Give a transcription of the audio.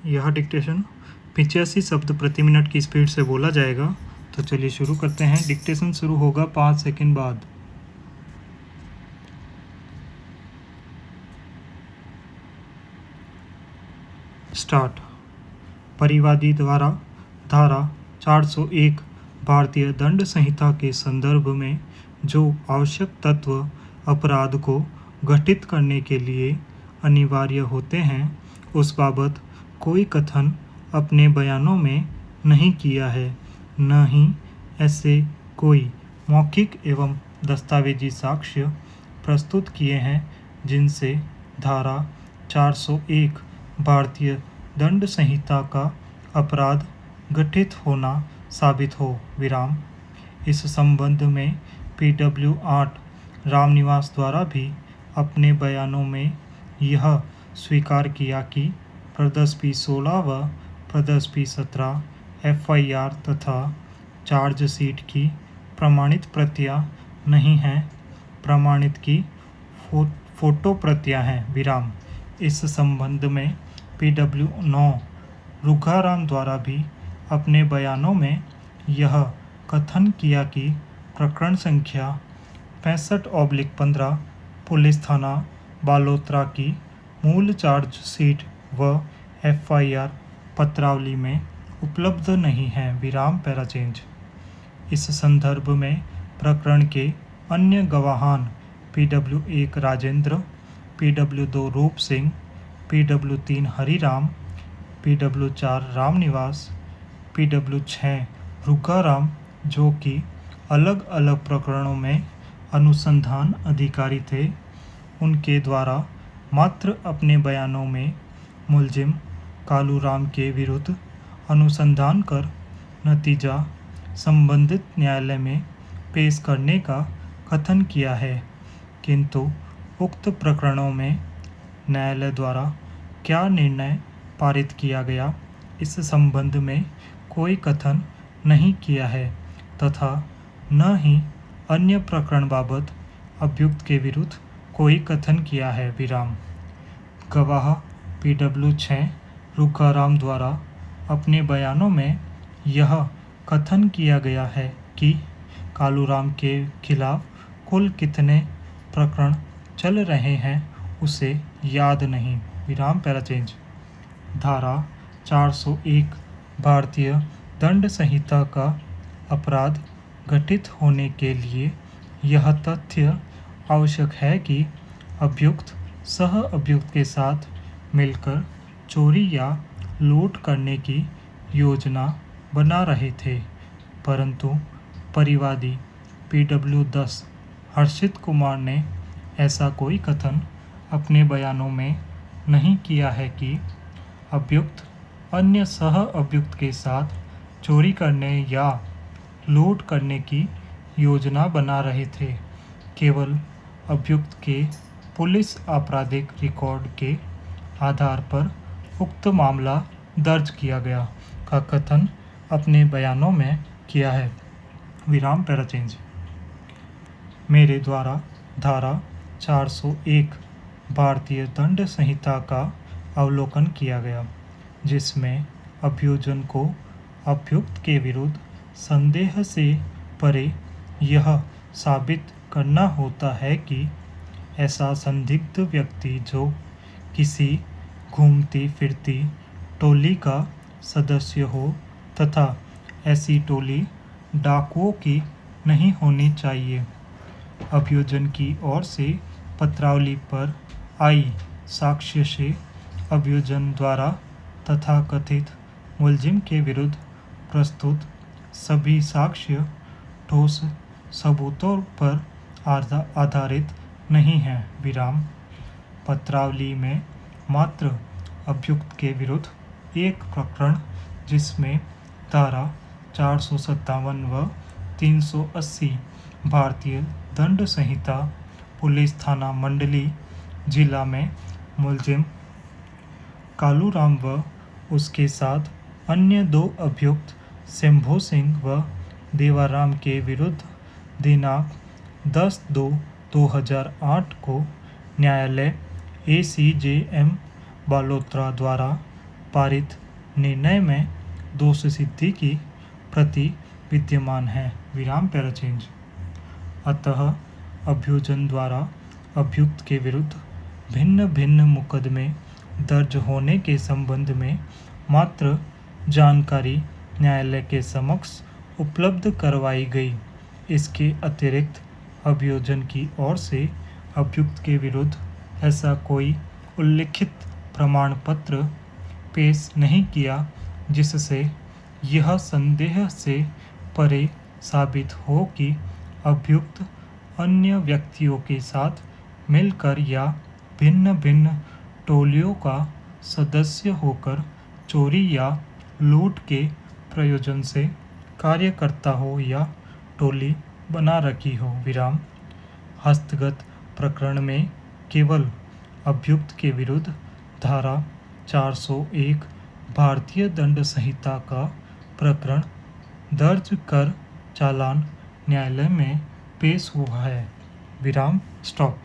यह डिक्टेशन 85 शब्द प्रति मिनट की स्पीड से बोला जाएगा। तो चलिए शुरू करते हैं। डिक्टेशन शुरू होगा 5 सेकंड बाद। स्टार्ट। परिवादी द्वारा धारा 401 भारतीय दंड संहिता के संदर्भ में जो आवश्यक तत्व अपराध को घटित करने के लिए अनिवार्य होते हैं उस बाबत कोई कथन अपने बयानों में नहीं किया है, न ही ऐसे कोई मौखिक एवं दस्तावेजी साक्ष्य प्रस्तुत किए हैं जिनसे धारा 401 भारतीय दंड संहिता का अपराध घटित होना साबित हो। विराम। इस संबंध में PW 8 रामनिवास द्वारा भी अपने बयानों में यह स्वीकार किया कि प्रदर्श P16 व प्रदर्श P17 FIR तथा चार्जशीट की प्रमाणित प्रतियां नहीं हैं, प्रमाणित की फोटो प्रतियां हैं। विराम। इस संबंध में PW 9 रुखाराम द्वारा भी अपने बयानों में यह कथन किया कि प्रकरण संख्या 65/15 पुलिस थाना बालोतरा की मूल चार्जशीट व FIR पत्रावली में उपलब्ध नहीं है। विराम पैराचेंज। इस संदर्भ में प्रकरण के अन्य गवाहान PW 1 राजेंद्र, PW 2 रूप Singh, PW 3 Hariram, PW 4 Ramniwas, PW 6 रुखाराम, जो कि अलग अलग प्रकरणों में अनुसंधान अधिकारी थे, उनके द्वारा मात्र अपने बयानों में मुलजिम कालूराम के विरुद्ध अनुसंधान कर नतीजा संबंधित न्यायालय में पेश करने का कथन किया है, किंतु उक्त प्रकरणों में न्यायालय द्वारा क्या निर्णय पारित किया गया इस संबंध में कोई कथन नहीं किया है तथा न ही अन्य प्रकरण बाबत अभियुक्त के विरुद्ध कोई कथन किया है। विराम। गवाह PW 6 रुखाराम द्वारा अपने बयानों में यह कथन किया गया है कि कालूराम के खिलाफ कुल कितने प्रकरण चल रहे हैं उसे याद नहीं। विराम पैराचेंज। धारा 401 भारतीय दंड संहिता का अपराध घटित होने के लिए यह तथ्य आवश्यक है कि अभियुक्त सह अभियुक्त के साथ मिलकर चोरी या लूट करने की योजना बना रहे थे, परंतु परिवादी PW 10 हर्षित कुमार ने ऐसा कोई कथन अपने बयानों में नहीं किया है कि अभियुक्त अन्य सह अभियुक्त के साथ चोरी करने या लूट करने की योजना बना रहे थे। केवल अभियुक्त के पुलिस आपराधिक रिकॉर्ड के आधार पर उक्त मामला दर्ज किया गया का कथन अपने बयानों में किया है। विराम पैराचेंज। मेरे द्वारा धारा 401 भारतीय दंड संहिता का अवलोकन किया गया, जिसमें अभियोजन को अभियुक्त के विरुद्ध संदेह से परे यह साबित करना होता है कि ऐसा संदिग्ध व्यक्ति जो किसी घूमती फिरती टोली का सदस्य हो तथा ऐसी टोली डाकुओं की नहीं होनी चाहिए। अभियोजन की ओर से पत्रावली पर आई साक्ष्य से अभियोजन द्वारा तथाकथित मुलजिम के विरुद्ध प्रस्तुत सभी साक्ष्य ठोस सबूतों पर आधारित नहीं है। विराम। पत्रावली में मात्र अभियुक्त के विरुद्ध एक प्रकरण, जिसमें धारा 457 व 380 भारतीय दंड संहिता पुलिस थाना मंडली जिला में मुलजिम कालूराम व उसके साथ अन्य 2 अभियुक्त शंभू सिंह व देवाराम के विरुद्ध दिनांक 10/2/2008 को न्यायालय ACJM बालोतरा द्वारा पारित निर्णय में दोष सिद्धि की प्रति विद्यमान है। विराम पैराचेंज। अतः अभियोजन द्वारा अभियुक्त के विरुद्ध भिन्न भिन्न मुकदमे दर्ज होने के संबंध में मात्र जानकारी न्यायालय के समक्ष उपलब्ध करवाई गई। इसके अतिरिक्त अभियोजन की ओर से अभियुक्त के विरुद्ध ऐसा कोई उल्लिखित प्रमाण पत्र पेश नहीं किया जिससे यह संदेह से परे साबित हो कि अभियुक्त अन्य व्यक्तियों के साथ मिलकर या भिन्न भिन्न टोलियों का सदस्य होकर चोरी या लूट के प्रयोजन से कार्य करता हो या टोली बना रखी हो। विराम। हस्तगत प्रकरण में केवल अभियुक्त के विरुद्ध धारा 401 भारतीय दंड संहिता का प्रकरण दर्ज कर चालान न्यायालय में पेश हुआ है। विराम। स्टॉप।